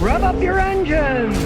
Rev up your engines!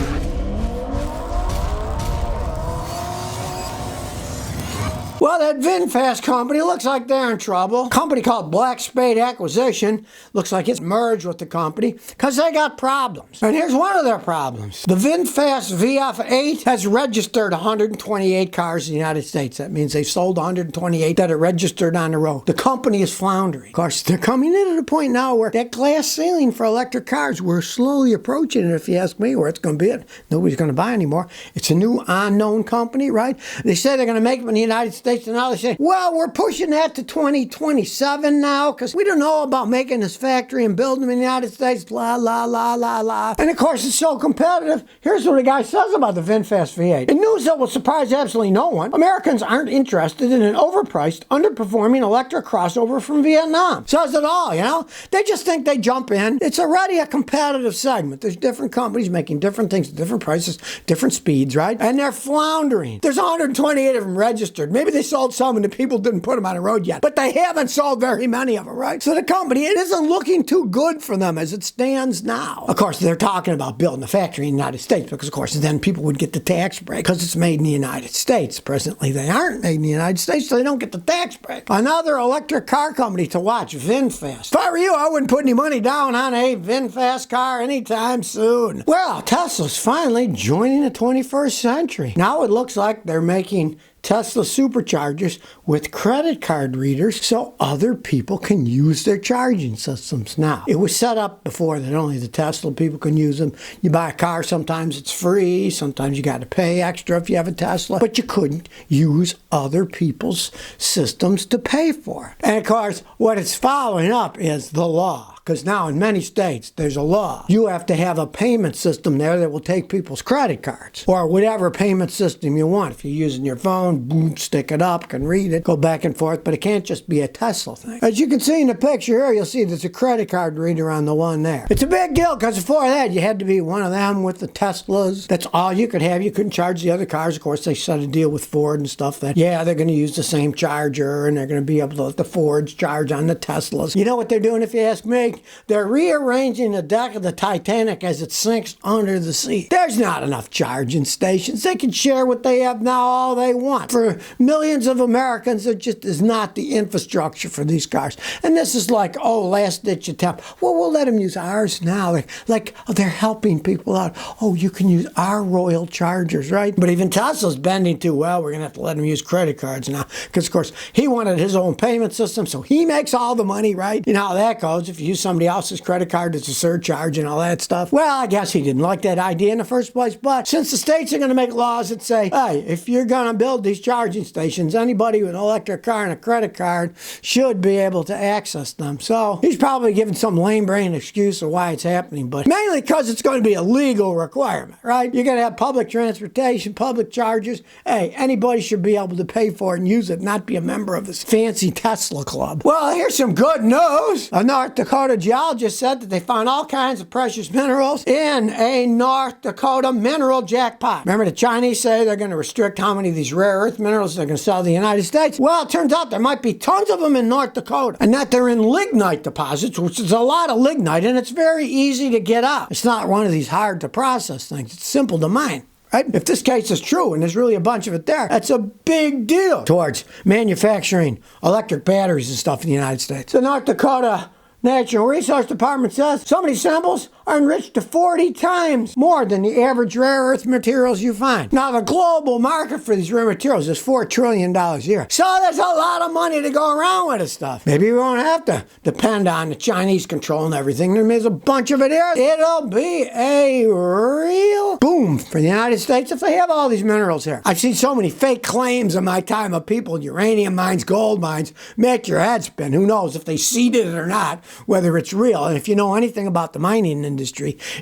Well, that VinFast company looks like they're in trouble. A company called Black Spade Acquisition looks like it's merged with the company because they got problems. And here's one of their problems. The VinFast VF8 has registered 128 cars in the United States. That means they've sold 128 that are registered on the road. The company is floundering. Of course, they're coming in at a point now where that glass ceiling for electric cars, we're slowly approaching it, if you ask me, where it's going to be. Nobody's going to buy anymore. It's a new unknown company, right? They say they're going to make them in the United States. And now they say, well, we're pushing that to 2027 now because we don't know about making this factory and building them in the United States, blah, blah, blah, blah, blah. And of course, it's so competitive. Here's what the guy says about the VinFast V8. In news that will surprise absolutely no one, Americans aren't interested in an overpriced, underperforming electric crossover from Vietnam. Says it all, you know? They just think they jump in. It's already a competitive segment. There's different companies making different things at different prices, different speeds, right? And they're floundering. There's 128 of them registered. Maybe they sold some and the people didn't put them on the road yet, but they haven't sold very many of them, right? So the company, it isn't looking too good for them as it stands now. Of course, they're talking about building a factory in the United States because, of course, then people would get the tax break because it's made in the United States. Presently, they aren't made in the United States, so they don't get the tax break. Another electric car company to watch, VinFast. If I were you, I wouldn't put any money down on a VinFast car anytime soon. Well, Tesla's finally joining the 21st century. Now it looks like they're making Tesla superchargers with credit card readers so other people can use their charging systems now. It was set up before that only the Tesla people can use them. You buy a car, sometimes it's free, sometimes you got to pay extra if you have a Tesla, but you couldn't use other people's systems to pay for it. And of course, what it's following up is the law. Because now in many states, there's a law. You have to have a payment system there that will take people's credit cards or whatever payment system you want. If you're using your phone, boom, stick it up, can read it, go back and forth, but it can't just be a Tesla thing. As you can see in the picture here, you'll see there's a credit card reader on the one there. It's a big deal because before that, you had to be one of them with the Teslas. That's all you could have. You couldn't charge the other cars. Of course, they set a deal with Ford and stuff that, yeah, they're going to use the same charger and they're going to be able to let the Fords charge on the Teslas. You know what they're doing if you ask me? They're rearranging the deck of the Titanic as it sinks under the sea. There's not enough charging stations. They can share what they have now all they want. For millions of Americans, there just is not the infrastructure for these cars. And this is like, oh, last-ditch attempt. Well, we'll let them use ours now. Like oh, they're helping people out. Oh, you can use our Royal Chargers, right? But even Tesla's bending to, well, we're going to have to let them use credit cards now. Because, of course, he wanted his own payment system, so he makes all the money, right? You know how that goes. If you use somebody else's credit card, it's a surcharge and all that stuff. Well, I guess he didn't like that idea in the first place, but since the states are going to make laws that say, hey, if you're going to build these charging stations, anybody with an electric car and a credit card should be able to access them. So he's probably giving some lame brain excuse of why it's happening, but mainly because it's going to be a legal requirement, right? You're going to have public transportation, public chargers. Hey, anybody should be able to pay for it and use it, not be a member of this fancy Tesla club. Well, here's some good news. A North Dakota geologist said that they found all kinds of precious minerals in a North Dakota mineral jackpot. Remember the Chinese say they're going to restrict how many of these rare earth minerals they're going to sell to the United States? Well, it turns out there might be tons of them in North Dakota, and that they're in lignite deposits, which is a lot of lignite, and it's very easy to get out. It's not one of these hard to process things. It's simple to mine. Right? If this case is true and there's really a bunch of it there, that's a big deal towards manufacturing electric batteries and stuff in the United States. The North Dakota Natural Resource Department says some of these samples are enriched to 40 times more than the average rare earth materials you find. Now, the global market for these rare materials is $4 trillion a year. So there's a lot of money to go around with this stuff. Maybe we won't have to depend on the Chinese controlling everything. There's a bunch of it here. It'll be a real boom for the United States if they have all these minerals here. I've seen so many fake claims in my time of people, uranium mines, gold mines, make your head spin. Who knows if they seeded it or not, whether it's real. And if you know anything about the mining industry,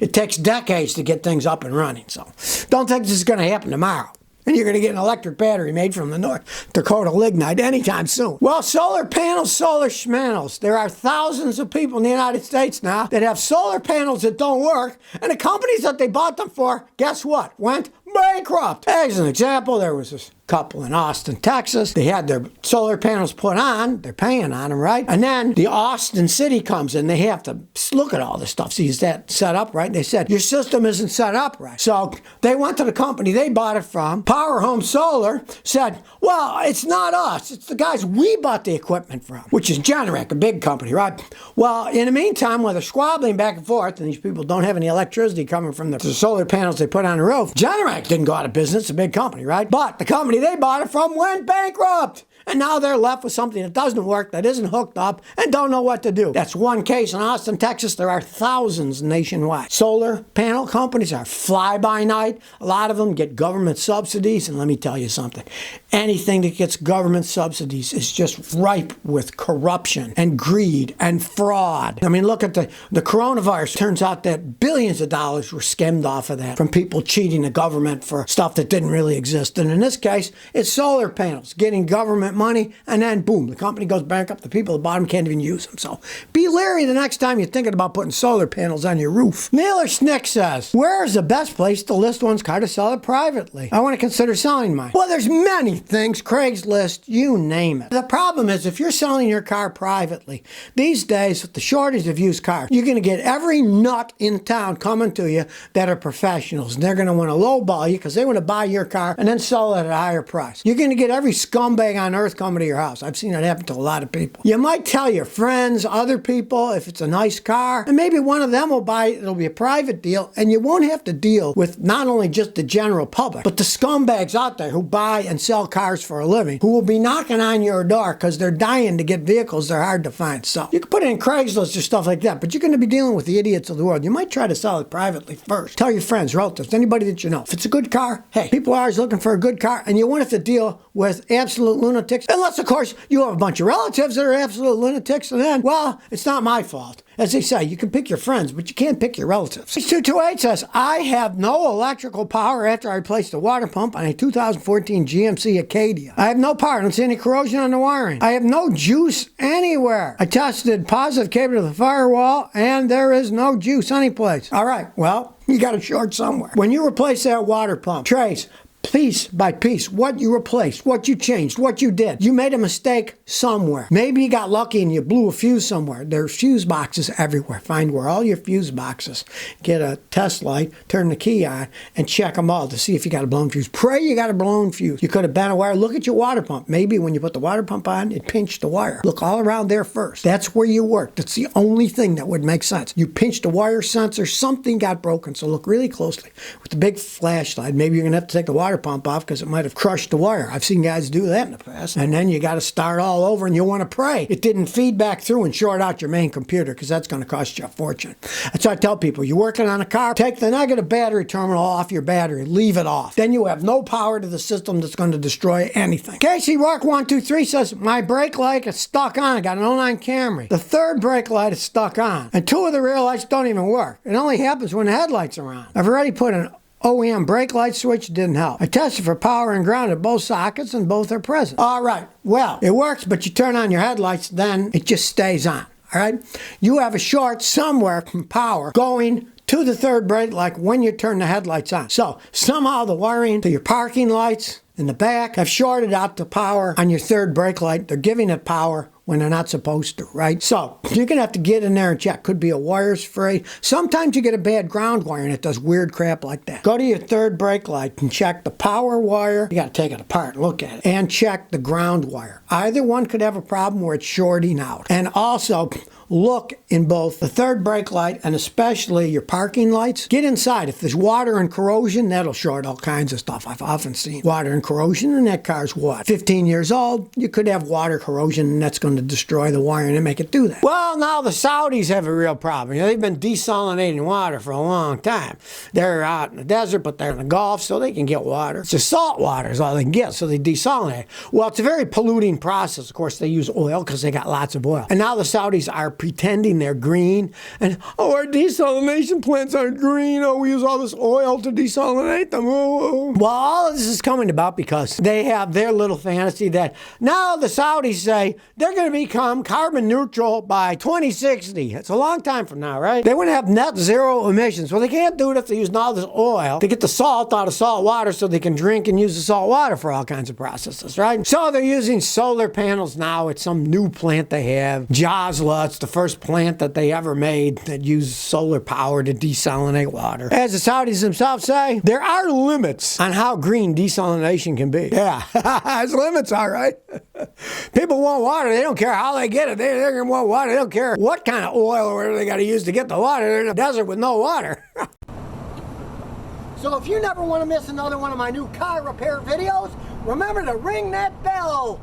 it takes decades to get things up and running. So don't think this is going to happen tomorrow. And you're going to get an electric battery made from the North Dakota lignite anytime soon. Well, solar panels, solar schmanels. There are thousands of people in the United States now that have solar panels that don't work, and the companies that they bought them for, guess what? Went bankrupt. As an example, there was this couple in Austin, Texas. They had their solar panels put on. They're paying on them, right? And then the Austin city comes in. They have to look at all this stuff. See, is that set up right? They said, your system isn't set up right. So they went to the company they bought it from. Power Home Solar said, well, it's not us. It's the guys we bought the equipment from, which is Generac, a big company, right? Well, in the meantime, while they're squabbling back and forth, and these people don't have any electricity coming from the solar panels they put on the roof, Generac didn't go out of business. It's a big company, right? But the company they bought it from went bankrupt. And now they're left with something that doesn't work, that isn't hooked up, and don't know what to do. That's one case in Austin, Texas. There are thousands nationwide. Solar panel companies are fly-by-night. A lot of them get government subsidies. And let me tell you something. Anything that gets government subsidies is just ripe with corruption and greed and fraud. I mean, look at the coronavirus. Turns out that billions of dollars were skimmed off of that from people cheating the government for stuff that didn't really exist. And in this case, it's solar panels getting government money, and then boom, the company goes bankrupt. The people at the bottom can't even use them. So be leery the next time you're thinking about putting solar panels on your roof. Neil Snick says, where is the best place to list one's car to sell it privately? I want to consider selling mine. Well, there's many things. Craigslist, you name it. The problem is if you're selling your car privately, these days with the shortage of used cars, you're going to get every nut in town coming to you that are professionals. And they're going to want to lowball you because they want to buy your car and then sell it at a higher price. You're going to get every scumbag on earth coming to your house. I've seen that happen to a lot of people. You might tell your friends, other people, if it's a nice car, and maybe one of them will buy it. It'll be a private deal, and you won't have to deal with not only just the general public, but the scumbags out there who buy and sell cars for a living, who will be knocking on your door because they're dying to get vehicles they're hard to find. So you can put it in Craigslist or stuff like that, but you're going to be dealing with the idiots of the world. You might try to sell it privately first. Tell your friends, relatives, anybody that you know. If it's a good car, hey, people are always looking for a good car, and you won't have to deal with absolute lunatics, unless, of course, you have a bunch of relatives that are absolute lunatics, and then, well, it's not my fault. As they say, you can pick your friends, but you can't pick your relatives. 228 says, I have no electrical power after I replaced the water pump on a 2014 GMC Acadia. I have no power. I don't see any corrosion on the wiring. I have no juice anywhere. I tested positive cable to the firewall, and there is no juice anyplace. All right, well, you got a short somewhere. When you replace that water pump, trace piece by piece, what you replaced, what you changed, what you did. You made a mistake somewhere. Maybe you got lucky and you blew a fuse somewhere. There's fuse boxes everywhere. Find where all your fuse boxes. Get a test light, turn the key on, and check them all to see if you got a blown fuse. Pray you got a blown fuse. You could have bent a wire. Look at your water pump. Maybe when you put the water pump on, it pinched the wire. Look all around there first. That's where you worked. That's the only thing that would make sense. You pinched a wire sensor, something got broken. So look really closely with the big flashlight. Maybe you're going to have to take the water pump off because it might have crushed the wire. I've seen guys do that in the past. And then you got to start all over, and you want to pray it didn't feed back through and short out your main computer, because that's going to cost you a fortune. That's why I tell people, you're working on a car, take the negative battery terminal off your battery, leave it off. Then you have no power to the system that's going to destroy anything. Casey Rock 123 says, my brake light is stuck on. I got an '09 Camry. The third brake light is stuck on, and two of the rear lights don't even work. It only happens when the headlights are on. I've already put an OEM brake light switch, didn't help. I tested for power and ground at both sockets, and both are present. All right, well, it works, but you turn on your headlights, then it just stays on. All right, you have a short somewhere from power going to the third brake light when you turn the headlights on. So somehow the wiring to your parking lights in the back have shorted out the power on your third brake light. They're giving it power when they're not supposed to, right? So you're going to have to get in there and check. Could be a wire's frayed. Sometimes you get a bad ground wire and it does weird crap like that. Go to your third brake light and check the power wire. You got to take it apart and look at it. And check the ground wire. Either one could have a problem where it's shorting out. And also, look in both the third brake light and especially your parking lights. Get inside. If there's water and corrosion, that'll short all kinds of stuff. I've often seen water and corrosion, and that car's what? 15 years old. You could have water corrosion, and that's going to destroy the wiring and make it do that. Well, now the Saudis have a real problem. You know, they've been desalinating water for a long time. They're out in the desert, but they're in the Gulf, so they can get water. It's just salt water is all they can get, so they desalinate. Well, it's a very polluting process. Of course, they use oil because they got lots of oil. And now the Saudis are pretending they're green, and our desalination plants aren't green. We use all this oil to desalinate them. Well, all of this is coming about because they have their little fantasy that now the Saudis say they're going to become carbon neutral by 2060. It's a long time from now, right? They want to have net zero emissions. Well, they can't do it if they're using all this oil to get the salt out of salt water so they can drink and use the salt water for all kinds of processes, right? So they're using solar panels now at some new plant they have. Josla, it's the first plant that they ever made that used solar power to desalinate water. As the Saudis themselves say, there are limits on how green desalination can be. Yeah, there's limits, all right. People want water. They don't care how they get it. They're going to want water. They don't care what kind of oil or whatever they got to use to get the water. They're in a desert with no water. So if you never want to miss another one of my new car repair videos, remember to ring that bell.